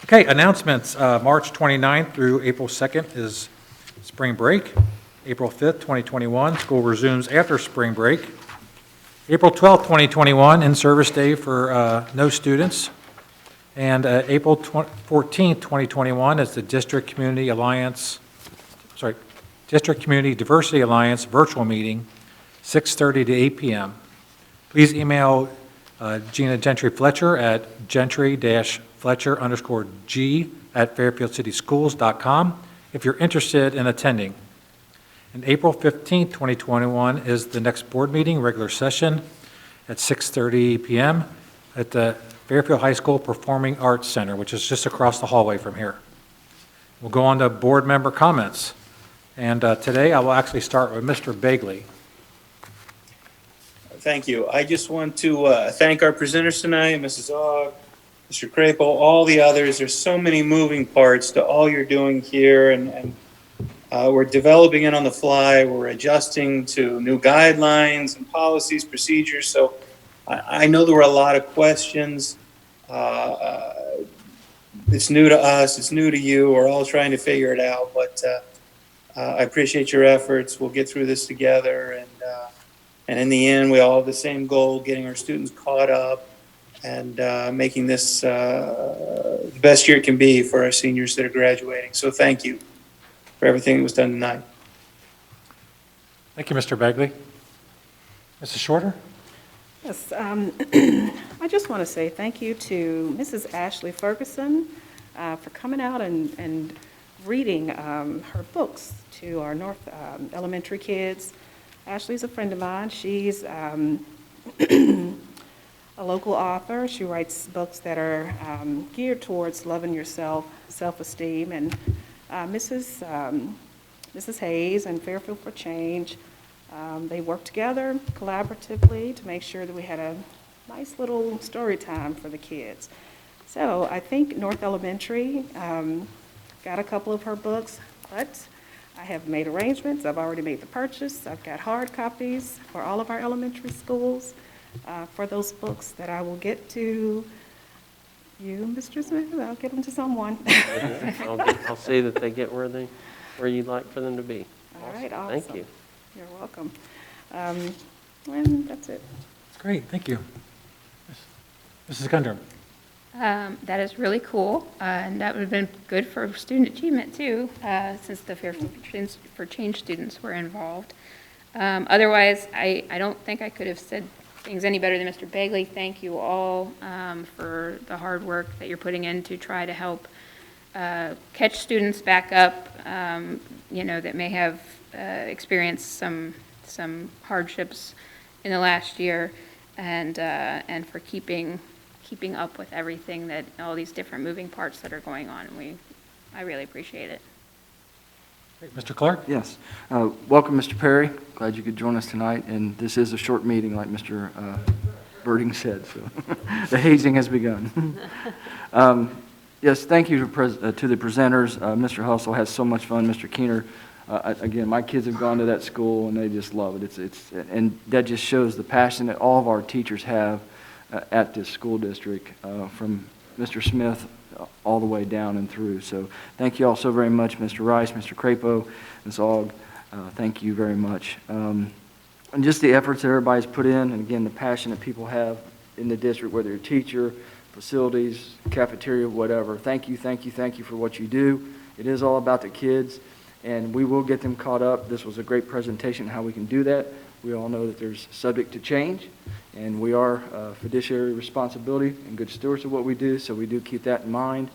Okay, announcements. March 29th through April 2nd is spring break. April 5th, 2021, school resumes after spring break. April 12th, 2021, in-service day for no students. And April 14th, 2021 is the District Community Diversity Alliance virtual meeting, 6:30 to 8 p.m. Please email Gina Gentry Fletcher at gentry-fletcher_G@fairfieldcityschools.com if you're interested in attending. And April 15th, 2021 is the next board meeting, regular session at 6:30 p.m. at the Fairfield High School Performing Arts Center, which is just across the hallway from here. We'll go on to board member comments. And today I will actually start with Mr. Bagley. Thank you. I just want to thank our presenters tonight, Mrs. Ogg, Mr. Crapo, all the others. There's so many moving parts to all you're doing here, and we're developing it on the fly. We're adjusting to new guidelines and policies, procedures. So I know there were a lot of questions. It's new to us. It's new to you. We're all trying to figure it out, but I appreciate your efforts. We'll get through this together, and in the end, we all have the same goal: getting our students caught up and making this the best year it can be for our seniors that are graduating. So thank you for everything that was done tonight. Thank you, Mr. Bagley. Mrs. Shorter? Yes, I just want to say thank you to Mrs. Ashley Ferguson for coming out and reading her books to our North Elementary kids. Ashley's a friend of mine. She's a local author. She writes books that are geared towards loving yourself, self-esteem, and Mrs. Hayes and Fairfield for Change, they worked together collaboratively to make sure that we had a nice little story time for the kids. So I think North Elementary got a couple of her books, but I have made arrangements. I've already made the purchase. I've got hard copies for all of our elementary schools for those books that I will get to you, Mr. Smith. I'll get them to someone. I'll see that they get where you'd like for them to be. All right, awesome. Thank you. You're welcome. And that's it. That's great, thank you. Mrs. Gundrum? That is really cool, and that would have been good for student achievement too, since the Fairfield for Change students were involved. Otherwise, I don't think I could have said things any better than Mr. Bagley. Thank you all for the hard work that you're putting in to try to help catch students back up, that may have experienced some hardships in the last year, and for keeping up with everything, that all these different moving parts that are going on. I really appreciate it. Great. Mr. Clark? Yes. Welcome, Mr. Perry. Glad you could join us tonight. And this is a short meeting, like Mr. Birding said, so the hazing has begun. Yes, thank you to the presenters. Mr. Hustle has so much fun. Mr. Keener, again, my kids have gone to that school, and they just love it. And that just shows the passion that all of our teachers have at this school district, from Mr. Smith all the way down and through. So thank you all so very much, Mr. Rice, Mr. Crapo, Ms. Ogg. Thank you very much. And just the efforts that everybody's put in, and again, the passion that people have in the district, whether you're a teacher, facilities, cafeteria, whatever. Thank you for what you do. It is all about the kids, and we will get them caught up. This was a great presentation how we can do that. We all know that there's subject to change, and we are fiduciary responsibility and good stewards of what we do, so we do keep that in mind.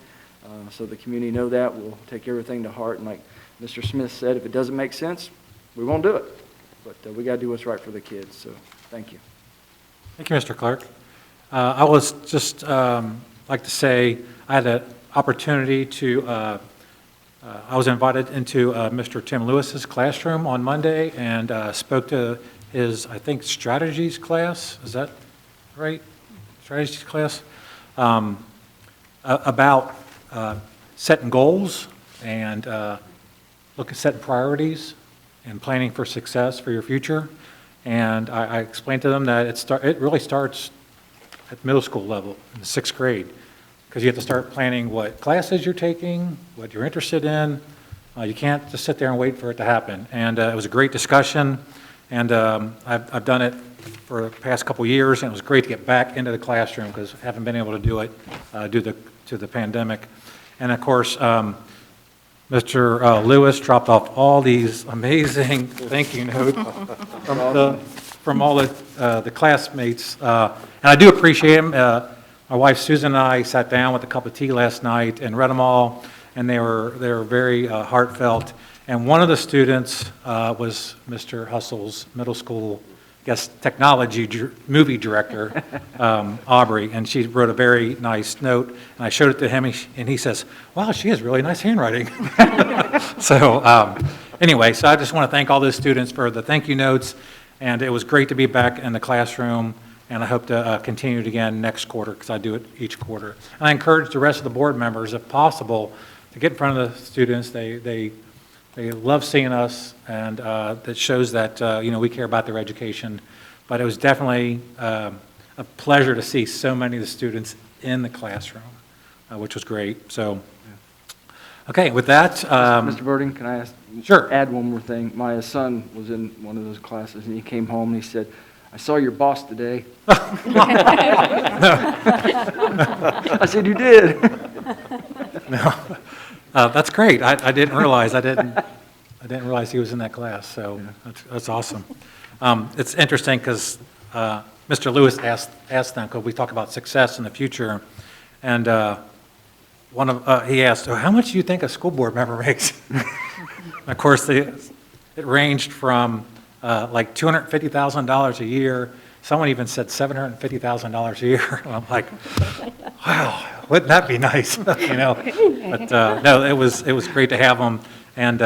So the community know that. We'll take everything to heart, and like Mr. Smith said, if it doesn't make sense, we won't do it. But we got to do what's right for the kids, so thank you. Thank you, Mr. Clark. I was just like to say I had an opportunity to, I was invited into Mr. Tim Lewis's classroom on Monday and spoke to his, I think, strategies class. Is that right? Strategies class? About setting goals and setting priorities and planning for success for your future. And I explained to them that it really starts at middle school level, in the 6th grade. because you have to start planning what classes you're taking, what you're interested in. You can't just sit there and wait for it to happen. And it was a great discussion, and I've done it for the past couple years, and it was great to get back into the classroom because I haven't been able to do it due to the pandemic. And of course, Mr. Lewis dropped off all these amazing thank you notes from all the classmates. And I do appreciate them. My wife Susan and I sat down with a cup of tea last night and read them all, and they were very heartfelt. And one of the students was Mr. Hustle's middle school, I guess, technology movie director, Aubrey, and she wrote a very nice note, and I showed it to him, and he says, wow, she has really nice handwriting. So anyway, so I just want to thank all those students for the thank you notes, and it was great to be back in the classroom, and I hope to continue it again next quarter, because I do it each quarter. And I encourage the rest of the board members, if possible, to get in front of the students. They love seeing us, and that shows that, we care about their education. But it was definitely a pleasure to see so many of the students in the classroom, which was great. So, okay, with that. Mr. Birding, can I Sure. add one more thing? My son was in one of those classes, and he came home and he said, I saw your boss today. I said, you did? No. That's great. I didn't realize. I didn't realize he was in that class, so that's awesome. It's interesting because Mr. Lewis asked them, because we talk about success in the future, and he asked, how much do you think a school board member makes? Of course, it ranged from like $250,000 a year. Someone even said $750,000 a year. I'm like, wow, wouldn't that be nice? But no, it was great to have him. And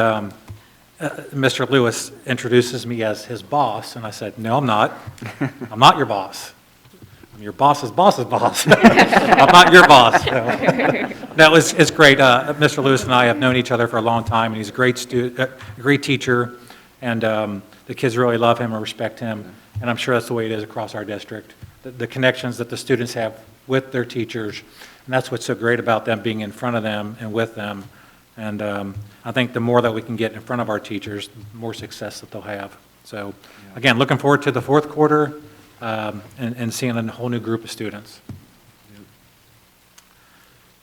Mr. Lewis introduces me as his boss, and I said, no, I'm not. I'm not your boss. I'm your boss's boss's boss. I'm not your boss. No, it's great. Mr. Lewis and I have known each other for a long time, and he's a great great teacher, and the kids really love him and respect him, and I'm sure that's the way it is across our district. The connections that the students have with their teachers, and that's what's so great about them being in front of them and with them. And I think the more that we can get in front of our teachers, the more success that they'll have. So, again, looking forward to the fourth quarter and seeing a whole new group of students.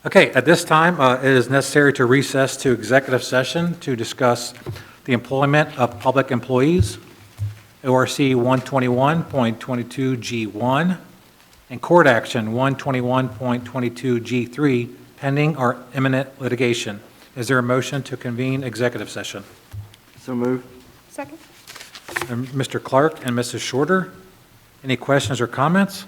Okay, at this time, it is necessary to recess to executive session to discuss the employment of public employees, ORC 121.22G1, and court action 121.22G3, pending or imminent litigation. Is there a motion to convene executive session? So moved. Second? And Mr. Clark and Mrs. Shorter, any questions or comments?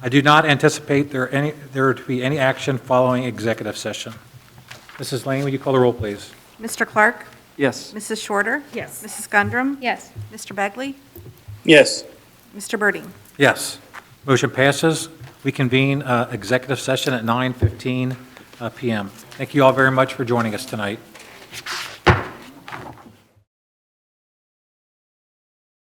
I do not anticipate there to be any action following executive session. Mrs. Lane, would you call the roll, please? Mr. Clark? Yes. Mrs. Shorter? Yes. Mrs. Gundrum? Yes. Mr. Begley? Yes. Mr. Birding? Yes. Motion passes. We convene executive session at 9:15 p.m. Thank you all very much for joining us tonight.